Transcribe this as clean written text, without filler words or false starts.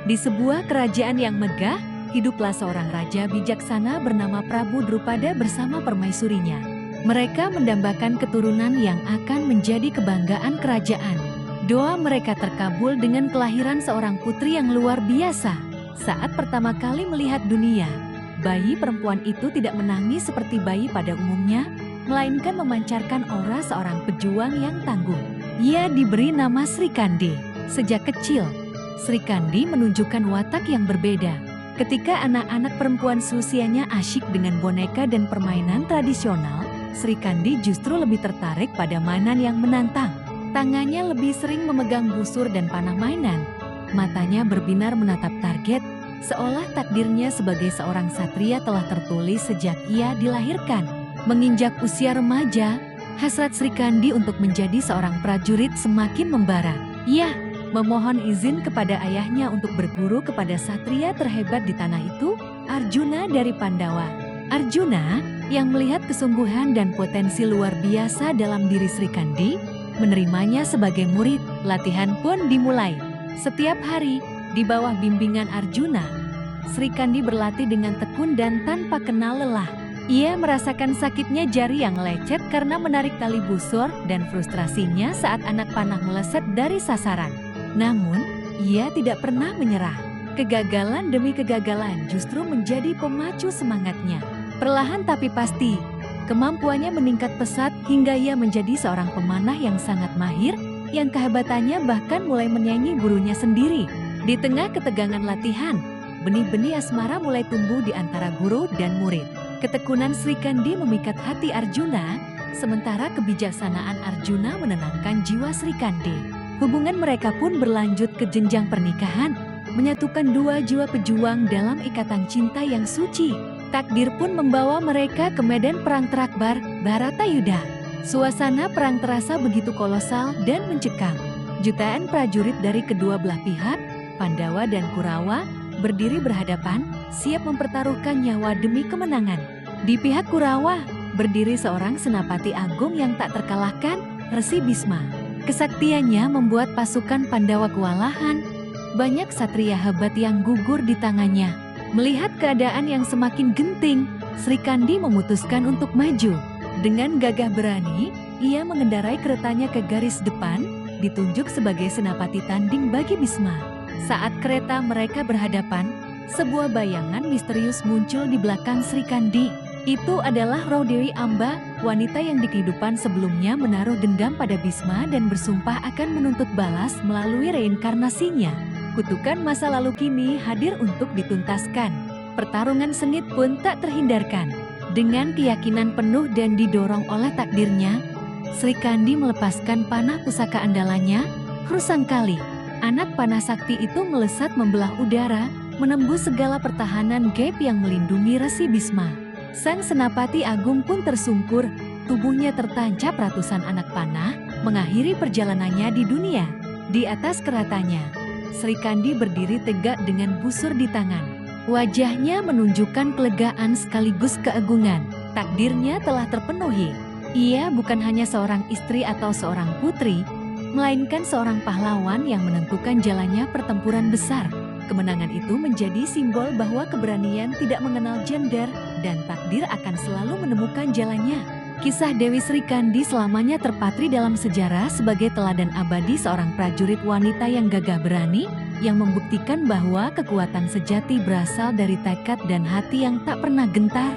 Di sebuah kerajaan yang megah, hiduplah seorang raja bijaksana bernama Prabu Drupada bersama permaisurinya. Mereka mendambakan keturunan yang akan menjadi kebanggaan kerajaan. Doa mereka terkabul dengan kelahiran seorang putri yang luar biasa. Saat pertama kali melihat dunia, bayi perempuan itu tidak menangis seperti bayi pada umumnya, melainkan memancarkan aura seorang pejuang yang tangguh. Ia diberi nama Sri Kandi. Sejak kecil, Sri Kandi menunjukkan watak yang berbeda. Ketika anak-anak perempuan seusianya asyik dengan boneka dan permainan tradisional, Sri Kandi justru lebih tertarik pada mainan yang menantang. Tangannya lebih sering memegang busur dan panah mainan. Matanya berbinar menatap target, seolah takdirnya sebagai seorang satria telah tertulis sejak ia dilahirkan. Menginjak usia remaja, hasrat Sri Kandi untuk menjadi seorang prajurit semakin membara. Ia memohon izin kepada ayahnya untuk berguru kepada satria terhebat di tanah itu, Arjuna dari Pandawa. Arjuna, yang melihat kesungguhan dan potensi luar biasa dalam diri Sri Kandi, menerimanya sebagai murid. Latihan pun dimulai. Setiap hari, di bawah bimbingan Arjuna, Sri Kandi berlatih dengan tekun dan tanpa kenal lelah. Ia merasakan sakitnya jari yang lecet karena menarik tali busur dan frustrasinya saat anak panah meleset dari sasaran. Namun, ia tidak pernah menyerah. Kegagalan demi kegagalan justru menjadi pemacu semangatnya. Perlahan tapi pasti, kemampuannya meningkat pesat hingga ia menjadi seorang pemanah yang sangat mahir, yang kehebatannya bahkan mulai menyaingi gurunya sendiri. Di tengah ketegangan latihan, benih-benih asmara mulai tumbuh di antara guru dan murid. Ketekunan Sri Kandi memikat hati Arjuna, sementara kebijaksanaan Arjuna menenangkan jiwa Sri Kandi. Hubungan mereka pun berlanjut ke jenjang pernikahan, menyatukan dua jiwa pejuang dalam ikatan cinta yang suci. Takdir pun membawa mereka ke medan perang terakbar, Bharatayuddha. Suasana perang terasa begitu kolosal dan mencekam. Jutaan prajurit dari kedua belah pihak, Pandawa dan Kurawa, berdiri berhadapan, siap mempertaruhkan nyawa demi kemenangan. Di pihak Kurawa, berdiri seorang senapati agung yang tak terkalahkan, Resi Bisma. Kesaktiannya membuat pasukan Pandawa kewalahan. Banyak satria hebat yang gugur di tangannya. Melihat keadaan yang semakin genting, Sri Kandi memutuskan untuk maju. Dengan gagah berani, ia mengendarai keretanya ke garis depan, ditunjuk sebagai senapati tanding bagi Bisma. Saat kereta mereka berhadapan, sebuah bayangan misterius muncul di belakang Sri Kandi. Itu adalah roh Dewi Amba, wanita yang di kehidupan sebelumnya menaruh dendam pada Bisma dan bersumpah akan menuntut balas melalui reinkarnasinya. Kutukan masa lalu kini hadir untuk dituntaskan. Pertarungan sengit pun tak terhindarkan. Dengan keyakinan penuh dan didorong oleh takdirnya, Sri Kandi melepaskan panah pusaka andalannya, Hrusangkali. Anak panah sakti itu melesat membelah udara, menembus segala pertahanan gaib yang melindungi Resi Bisma. Sang Senapati Agung pun tersungkur, tubuhnya tertancap ratusan anak panah, mengakhiri perjalanannya di dunia. Di atas keretanya, Sri Kandi berdiri tegak dengan busur di tangan. Wajahnya menunjukkan kelegaan sekaligus keagungan. Takdirnya telah terpenuhi. Ia bukan hanya seorang istri atau seorang putri, melainkan seorang pahlawan yang menentukan jalannya pertempuran besar. Kemenangan itu menjadi simbol bahwa keberanian tidak mengenal gender dan takdir akan selalu menemukan jalannya. Kisah Dewi Sri Kandi selamanya terpatri dalam sejarah sebagai teladan abadi seorang prajurit wanita yang gagah berani, yang membuktikan bahwa kekuatan sejati berasal dari tekad dan hati yang tak pernah gentar.